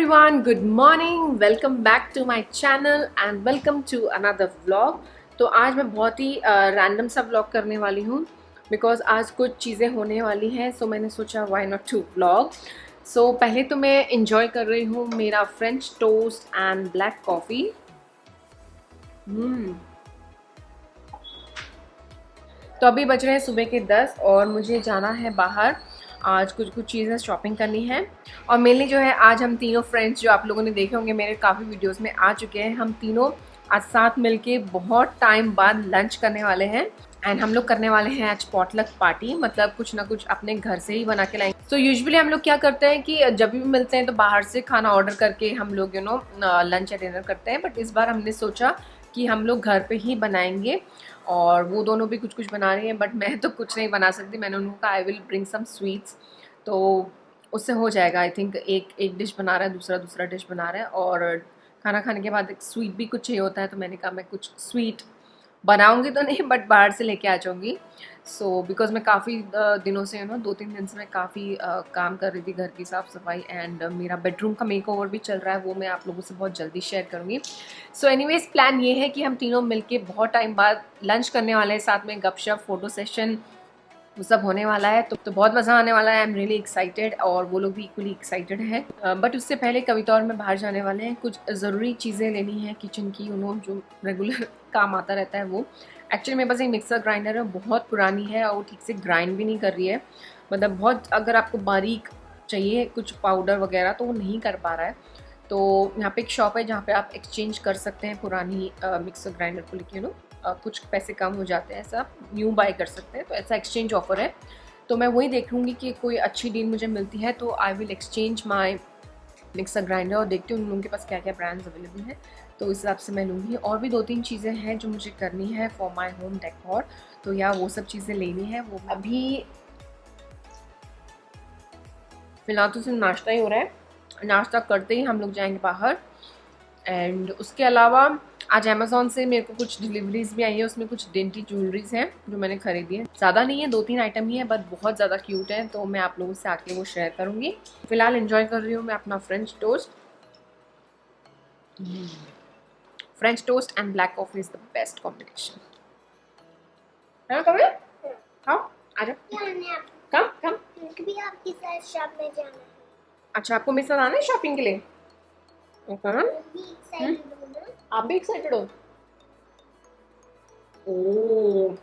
everyone, good morning. Welcome back to my channel and welcome to another vlog. तो आज मैं बहुत ही random सा व्लॉग करने वाली हूँ बिकॉज आज कुछ चीज़ें होने वाली हैं, सो मैंने सोचा व्हाई नॉट टू व्लॉग. सो पहले तो मैं इंजॉय कर रही हूँ मेरा French toast and black coffee. तो अभी बज रहे हैं सुबह के 10 और मुझे जाना है बाहर. आज कुछ चीज़ें शॉपिंग करनी है और मेनली जो है आज हम तीनों फ्रेंड्स जो आप लोगों ने देखे होंगे मेरे काफ़ी वीडियोस में आ चुके हैं, हम तीनों आज साथ मिलके बहुत टाइम बाद लंच करने वाले हैं. एंड हम लोग करने वाले हैं आज पॉटलक पार्टी, मतलब कुछ ना कुछ अपने घर से ही बना के लाएंगे. तो यूजुअली हम लोग क्या करते हैं कि जब भी मिलते हैं तो बाहर से खाना ऑर्डर करके हम लोग लंच या डिनर करते हैं. बट इस बार हमने सोचा कि हम लोग घर पे ही बनाएंगे और वो दोनों भी कुछ बना रही हैं बट मैं तो कुछ नहीं बना सकती. मैंने उनको कहा I will bring some sweets, तो उससे हो जाएगा. आई थिंक एक डिश बना रहा है, दूसरा डिश बना रहा है और खाना खाने के बाद एक स्वीट भी कुछ चाहिए होता है. तो मैंने कहा मैं कुछ स्वीट बनाऊंगी तो नहीं बट बाहर से लेके आ जाऊंगी. सो बिकॉज मैं काफ़ी दिनों से 2-3 दिन से मैं काफ़ी काम कर रही थी, घर की साफ़ सफाई एंड मेरा बेडरूम का मेकओवर भी चल रहा है, वो मैं आप लोगों से बहुत जल्दी शेयर करूँगी. सो एनीवेज प्लान ये है कि हम तीनों मिलके बहुत टाइम बाद लंच करने वाले हैं, साथ में गपशप, फोटो सेशन, वो सब होने वाला है. तो बहुत मज़ा आने वाला है. आई एम रियली एक्साइटेड और वो लोग भी इक्वली एक्साइटेड हैं. बट उससे पहले कविता और मैं बाहर जाने वाले हैं. कुछ ज़रूरी चीज़ें लेनी है किचन की, जो रेगुलर काम आता रहता है वो. एक्चुअली मेरे पास एक मिक्सर ग्राइंडर है, बहुत पुरानी है और वो ठीक से ग्राइंड भी नहीं कर रही है. मतलब बहुत अगर आपको बारीक चाहिए कुछ पाउडर वगैरह तो वो नहीं कर पा रहा है. तो यहाँ पे एक शॉप है जहाँ पे आप एक्सचेंज कर सकते हैं पुरानी मिक्सर ग्राइंडर को लेके कुछ पैसे कम हो जाते हैं, ऐसा न्यू बाय कर सकते हैं. तो ऐसा एक्सचेंज ऑफर है. तो मैं वही देख लूँगी कि कोई अच्छी डील मुझे मिलती है तो I will exchange my mixer grinder और देखती हूँ उन लोगों के पास क्या क्या ब्रांड्स अवेलेबल हैं, तो इस हिसाब से मैं लूँगी. और भी 2-3 चीज़ें हैं जो मुझे करनी है फॉर माई होम डेकोर, तो या वो सब चीज़ें लेनी है. वो अभी फिलहाल तो सिर्फ नाश्ता ही हो रहा है. नाश्ता करते ही हम लोग जाएंगे बाहर. एंड उसके अलावा आज अमेज़ॉन से मेरे को कुछ डिलीवरीज भी आई है, उसमें कुछ डेंटी ज्वेलरीज हैं जो मैंने खरीदी है. ज़्यादा नहीं है, 2-3 आइटम ही है बट बहुत ज़्यादा क्यूट है, तो मैं आप लोगों से आके वो शेयर करूँगी. फिलहाल एंजॉय कर रही हूँ मैं अपना French toast. French toast and black coffee is the best combination. है ना कमल? हाँ आ जाओ. कम भी आपके साथ शॉप में जाना है. अच्छा, आपको मेरे साथ आना है शॉपिंग के लिए? आप भी एक्साइटेड हो? ओह,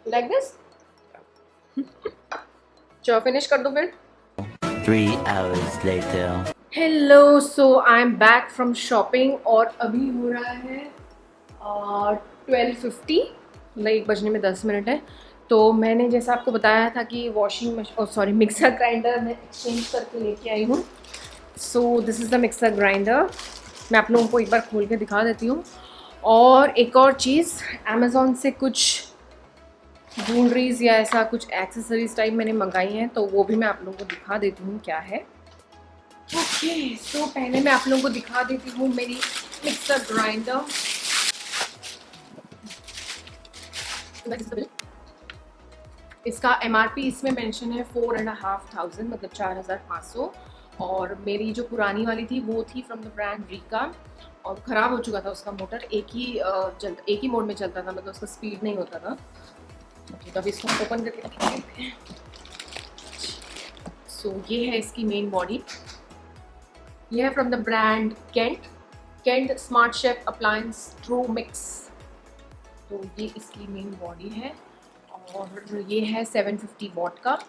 लाइक दिस. चलो फिनिश कर दो फिर. 3 hours later. Hello, so I am back from shopping और अभी हो रहा है 12:50, मतलब 1 बजने में 10 मिनट है. तो मैंने जैसा आपको बताया था कि मिक्सर ग्राइंडर मैं एक्सचेंज करके लेके आई हूँ. सो this is the mixer grinder. मैं आप लोगों को एक बार खोल के दिखा देती हूँ. और एक और चीज़, अमेज़ॉन से कुछ ज्वेलरीज या ऐसा कुछ एक्सेसरीज टाइप मैंने मंगाई हैं, तो वो भी मैं आप लोगों को दिखा देती हूँ क्या है. ओके, सो पहले मैं आप लोगों को दिखा देती हूँ मेरी मिक्सर ग्राइंडर. इसका MRP इसमें मेंशन है 4,500, मतलब 4,500. और मेरी जो पुरानी वाली थी वो थी फ्रॉम द ब्रांड रीका और ख़राब हो चुका था उसका मोटर. एक ही मोड में चलता था, मतलब उसका स्पीड नहीं होता था. ओके, तो अभी इसको ओपन करके रख लेते हैं. सो ये है इसकी मेन बॉडी. ये है from the brand Kent smart chef appliance true mix. तो ये इसकी मेन बॉडी है और ये है 750 वॉट का.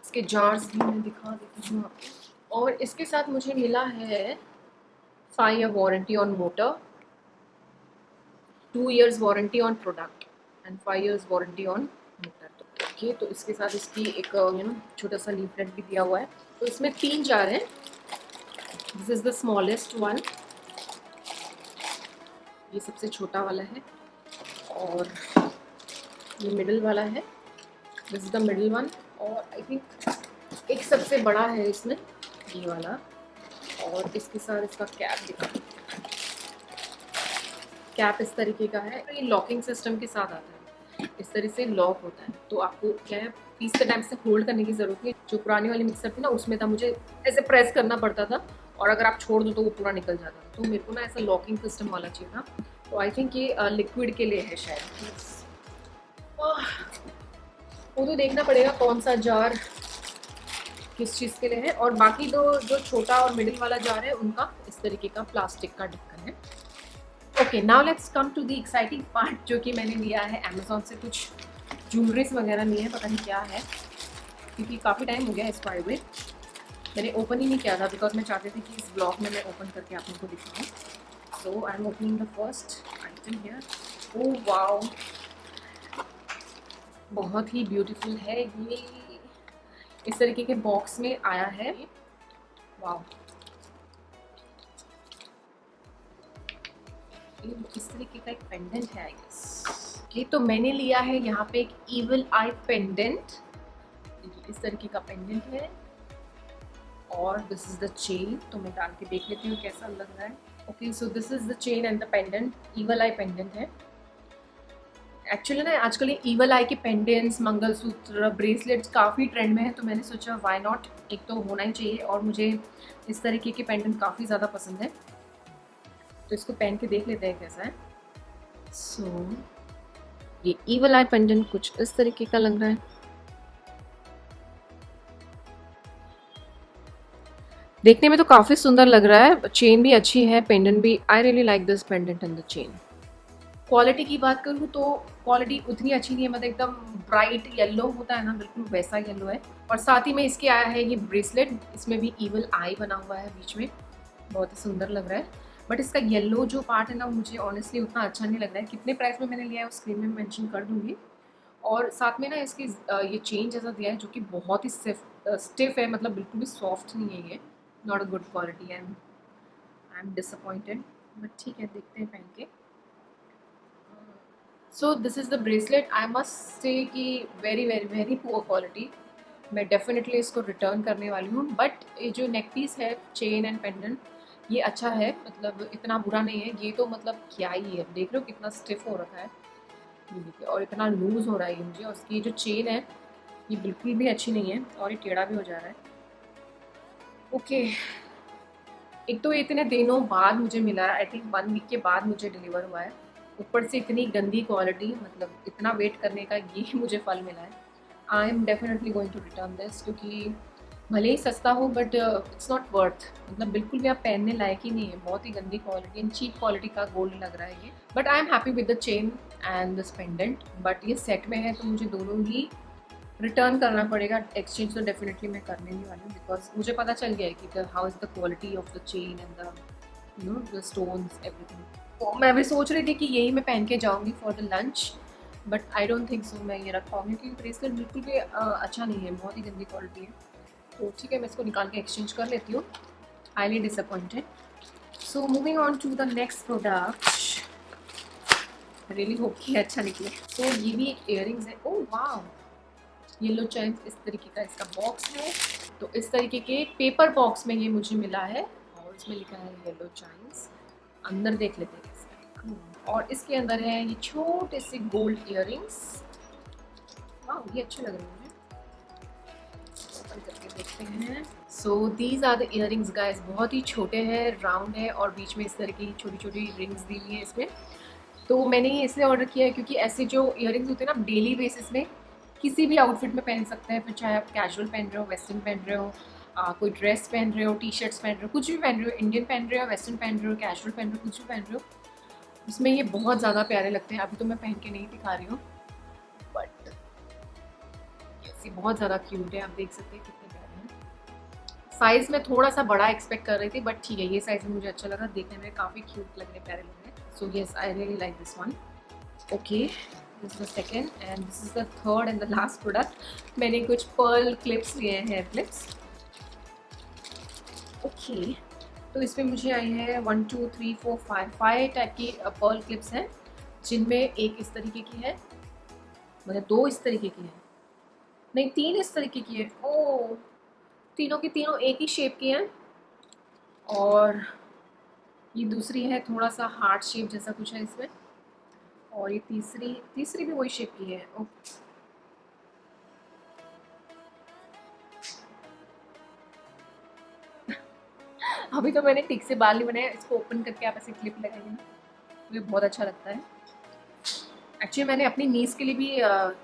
इसके जार्स भी मैं दिखा देती हूँ आपको. और इसके साथ मुझे मिला है 5 year warranty on motor, 2 years warranty on product and 5 years warranty on motor. Okay, तो इसके साथ इसकी एक छोटा सा लीफलेट भी दिया हुआ है. तो इसमें 3 जार हैं. This is the smallest one, ये सबसे छोटा वाला है. और ये मिडिल वाला है, this is the middle one. और आई थिंक एक सबसे बड़ा है इसमें, ये वाला. और इसके साथ इसका कैप दिखा. कैप इस तरीके का है. ये लॉकिंग सिस्टम के साथ आता है, इस तरह से लॉक होता है. तो आपको क्या है, पीसते टाइम से होल्ड करने की ज़रूरत नहीं। जो पुरानी वाली मिक्सर थी ना उसमें था मुझे ऐसे प्रेस करना पड़ता था और अगर आप छोड़ दो तो वो पूरा निकल जाता था। तो मेरे को ना ऐसा लॉकिंग सिस्टम वाला चाहिए था। तो आई थिंक ये लिक्विड के लिए है शायद। वो तो देखना पड़ेगा कौन सा जार किस चीज़ के लिए है। और बाकी दो जो छोटा और मिडिल वाला जार है उनका इस तरीके का प्लास्टिक का ढक्कन है। Okay, now let's come to the exciting part, जो कि मैंने लिया है अमेज़ॉन से कुछ ज्वेलरीज वगैरह लिए हैं, पता नहीं क्या है क्योंकि काफ़ी टाइम हो गया इसको आए हुए। मैंने ओपन ही नहीं किया था बिकॉज मैं चाहती थी कि इस ब्लॉग में मैं ओपन करके आप लोगों को दिखाऊँ। So I am opening the first item here. Oh wow, बहुत ही ब्यूटीफुल है ये। इस तरीके के बॉक्स में आया है। वाओ, इस तरीके का एक पेंडेंट है आई गेस। ओके, तो मैंने लिया है यहाँ पे एक इविल आई पेंडेंट। इस तरीके का पेंडेंट है और दिस इज द चेन। तो मैं डाल के देख लेती हूँ कैसा लग रहा है। Okay, so this is the chain and the pendant. Evil I pendant है एक्चुअली ना। आजकल ये इविल आई के पेंडेंट्स, मंगलसूत्र, ब्रेसलेट्स काफ़ी ट्रेंड में है। तो मैंने सोचा व्हाई नॉट, एक तो होना ही चाहिए। और मुझे इस तरीके के पेंडेंट काफ़ी ज़्यादा पसंद है। तो इसको पहन के देख लेते हैं कैसा है। सो ये इविल आई पेंडेंट कुछ इस तरीके का लग रहा है। देखने में तो काफ़ी सुंदर लग रहा है। चेन भी अच्छी है, पेंडेंट भी। I really like this pendant and the chain. Quality की बात करूँ तो क्वालिटी उतनी अच्छी नहीं है, मतलब एकदम ब्राइट येलो होता है ना, बिल्कुल वैसा येलो है। और साथ ही में इसके आया है ये ब्रेसलेट, इसमें भी इविल आई बना हुआ है बीच में, बहुत ही सुंदर लग रहा है। बट इसका येलो जो पार्ट है ना, मुझे ऑनेस्टली उतना अच्छा नहीं लग रहा है। कितने प्राइस में मैंने लिया है उस स्क्रीन में मेंशन कर दूंगी। और साथ में ना इसकी ये चेन जैसा दिया है जो कि बहुत ही स्टिफ है, मतलब बिल्कुल भी सॉफ्ट नहीं है ये। Not a good quality and I am disappointed. But ठीक है, देखते हैं पहन के। So this is the bracelet. I must say कि very very very poor quality. मैं डेफिनेटली इसको रिटर्न करने वाली हूँ। बट ये जो नेक पीस है, चेन एंड पेंडेंट, ये अच्छा है, मतलब इतना बुरा नहीं है। ये तो मतलब क्या ही है, देख लो कितना स्टिफ हो रखा है ये देखिए, और इतना लूज़ हो रहा है ये मुझे। और उसकी जो चेन है ये बिल्कुल भी अच्छी नहीं है और ये टेढ़ा भी हो जा रहा है। ओके, एक तो इतने दिनों बाद मुझे मिला है, आई थिंक 1 वीक के बाद मुझे डिलीवर हुआ है। ऊपर से इतनी गंदी क्वालिटी, मतलब इतना वेट करने का ये मुझे फल मिला है। I am definitely going to return this, क्योंकि भले ही सस्ता हो बट इट्स नॉट वर्थ, मतलब बिल्कुल भी आप पहनने लायक ही नहीं है। बहुत ही गंदी क्वालिटी एंड चीप क्वालिटी का गोल्ड लग रहा है ये। But I am happy with the chain and this pendant. But ये सेट में है तो मुझे दोनों ही रिटर्न करना पड़ेगा। एक्सचेंज तो डेफिनेटली मैं करने नहीं वाली हूँ, बिकॉज मुझे पता चल गया है कि how is the quality of the chain and the you know the stones everything. तो मैं भी सोच रही थी कि यही मैं पहन के जाऊँगी for the lunch, but I don't think so मैं ये रखाऊंगी, क्योंकि ब्रेसलेट बिल्कुल भी अच्छा नहीं है, बहुत ही गंदी क्वालिटी है। तो ठीक है, मैं इसको निकाल के एक्सचेंज कर लेती हूँ। Highly disappointed. So moving on to the next product. Really hope कि अच्छा निकले। सो ये भी एक इयररिंग्स है। ओह वाह, येलो चेन, इस तरीके का इसका बॉक्स है। तो इस तरीके के पेपर बॉक्स में ये मुझे मिला है और इसमें लिखा है येलो चाइन्स। अंदर देख लेते हैं कैसा। और इसके अंदर है ये छोटे से गोल्ड इयररिंग्स। वाह, ये अच्छे लग रहे हैं मुझे। ओपन करके देखते हैं। So these are the earrings guys. बहुत ही छोटे हैं, राउंड है और बीच में इस तरह की छोटी छोटी रिंग्स दी हुई है इसमें। तो मैंने ये इसलिए ऑर्डर किया है क्योंकि ऐसे जो इयररिंग्स होते हैं ना, डेली बेसिस में किसी भी आउटफिट में पहन सकते हैं। फिर चाहे आप कैजुअल पहन रहे हो, वेस्टर्न पहन रहे हो, कोई ड्रेस पहन रहे हो, टी शर्ट्स पहन रहे हो, कुछ भी पहन रहे हो, इंडियन पहन रहे हो, वेस्टर्न पहन रहे हो, कैजुअल पहन रहे हो, कुछ भी पहन रहे हो, उसमें ये बहुत ज़्यादा प्यारे लगते हैं। अभी तो मैं पहन के नहीं दिखा रही हूँ, बट ये बहुत ज़्यादा क्यूट है। आप देख सकते हैं कितने प्यारे हैं। साइज़ में थोड़ा सा बड़ा एक्सपेक्ट कर रही थी, बट ठीक है, ये साइज़ में मुझे अच्छा लगा। देखने में काफ़ी क्यूट लग रहे, प्यारे लग रहे। So yes, I really like this one. Okay, this is the second and this is the third and the last product. मैंने कुछ पर्ल क्लिप्स लिए हैं, हेयर क्लिप्स। ओके, तो इसमें मुझे आई है 1 2 3 4 5 टाइप की पर्ल क्लिप्स हैं, जिनमें एक इस तरीके की है, मतलब 2 इस तरीके की है, नहीं 3 इस तरीके की है। ओ, तीनों की तीनों एक ही शेप की हैं। और ये दूसरी है थोड़ा सा हार्ट शेप जैसा कुछ है इसमें। और ये तीसरी भी वही शेप की है। अभी तो मैंने टिक से बाल नहीं बनाया, इसको ओपन करके आप ऐसे क्लिप लगाइए ना, मुझे बहुत अच्छा लगता है। एक्चुअली मैंने अपनी नीस के लिए भी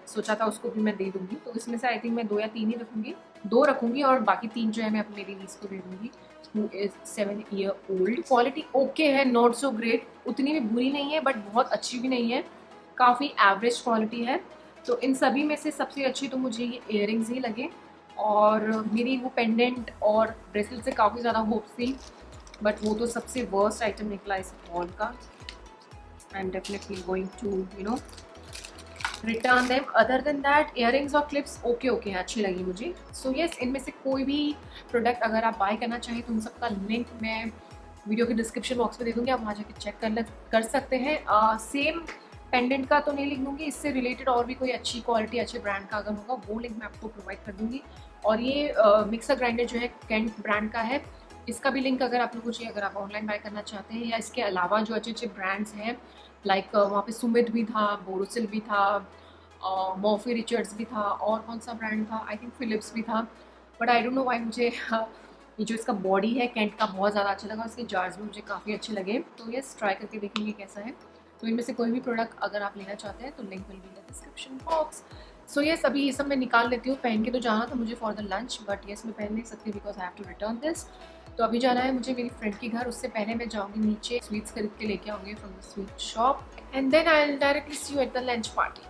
सोचा था, उसको भी मैं दे दूंगी, तो इसमें से आई थिंक मैं 2 या 3 ही रखूंगी, 2 रखूंगी और बाकी 3 जो है मैं अपनी मेरी नीस को दे दूंगी, who is 7 year old। Quality okay है, नॉट सो ग्रेट, उतनी भी बुरी नहीं है बट बहुत अच्छी भी नहीं है, काफ़ी एवरेज क्वालिटी है। तो इन सभी में से सबसे अच्छी तो मुझे ये इयररिंग्स ही लगे, और मेरी वो पेंडेंट और ब्रेसलेट से काफ़ी ज़्यादा होप्स थी, बट वो तो सबसे वर्स्ट आइटम निकला इस हॉल का। I am definitely going to return them. Other than that earrings और क्लिप्स ओके हैं, अच्छी लगी मुझे। सो येस, इनमें से कोई भी प्रोडक्ट अगर आप बाय करना चाहें तो उन सबका लिंक मैं वीडियो के डिस्क्रिप्शन बॉक्स में दे दूँगी, आप वहाँ जाकर चेक कर सकते हैं। सेम पेंडेंट का तो नहीं लिख दूँगी, इससे रिलेटेड और भी कोई अच्छी क्वालिटी अच्छे ब्रांड का अगर होगा वो लिंक मैं आपको प्रोवाइड कर दूँगी। और ये मिक्सर ग्राइंडर जो है केंट ब्रांड का है, इसका भी लिंक अगर आप लोगों को चाहिए, अगर आप ऑनलाइन बाय करना चाहते हैं, या इसके अलावा जो अच्छे ब्रांड्स हैं लाइक वहाँ पे सुमित भी था, बोरोसिल भी था, मॉफी रिचर्ड्स भी था, और कौन सा ब्रांड था, आई थिंक फिलिप्स भी था, but I don't know why मुझे ये जो इसका बॉडी है केंट का बहुत ज़्यादा अच्छा लगा, इसके जार्स भी मुझे काफ़ी अच्छे लगे। तो ये ट्राई करके देखेंगे कैसा है। तो इनमें से कोई भी प्रोडक्ट अगर आप लेना चाहते हैं तो link will be in the description box. So yes, अभी ये सब मैं निकाल लेती हूँ, पहन के तो जाना था मुझे for the lunch, but yes मैं पहन नहीं सकती because I have to return this. तो अभी जाना है मुझे मेरी फ्रेंड के घर, उससे पहले मैं जाऊँगी नीचे, स्वीट्स खरीद के लेके आऊँगी from the sweet shop, and then I will directly see you at the lunch party.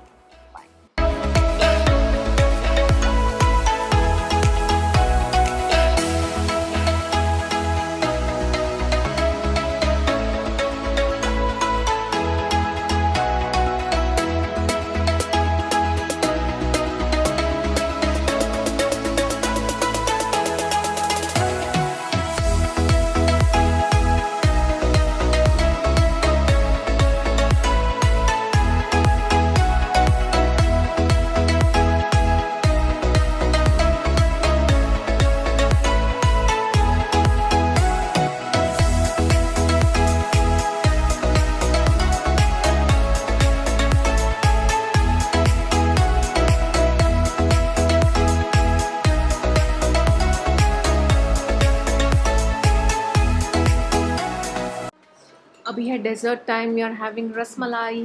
अभी है dessert time, we are having rasmalai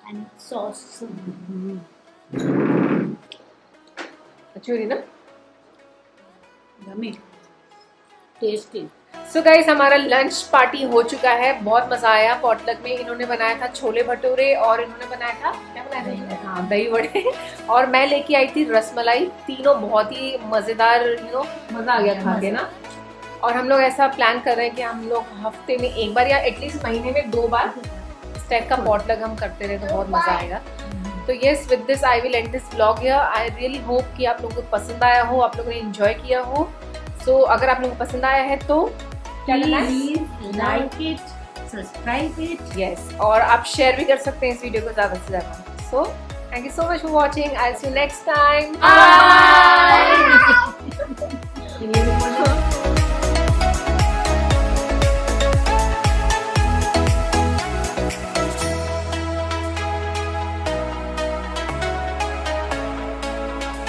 and sauce. अच्छी हो रही ना, यम्मी, टेस्टी। सो गाइस, हमारा लंच पार्टी हो चुका है, बहुत मजा आया। पॉटलक में इन्होंने बनाया था छोले भटूरे और इन्होंने बनाया था क्या बनाया था, हाँ, दही वड़े, और मैं लेके आई थी रसमलाई। तीनों बहुत ही मजेदार, मजा आ गया खा के ना। और हम लोग ऐसा प्लान कर रहे हैं कि हम लोग हफ्ते में एक बार या एटलीस्ट महीने में 2 बार इस टाइप का पॉटलक हम करते रहे, तो बहुत मजा आएगा। तो yes, with this I will and this vlog here. I really hope कि आप लोगों को पसंद आया हो, आप लोगों ने एंजॉय किया हो। सो अगर आप लोगों को पसंद आया है तो क्या करना है, like it, subscribe it, yes, और आप शेयर भी कर सकते हैं इस वीडियो को ज़्यादा से ज़्यादा। So thank you so much for watching, I will see you next time, bye.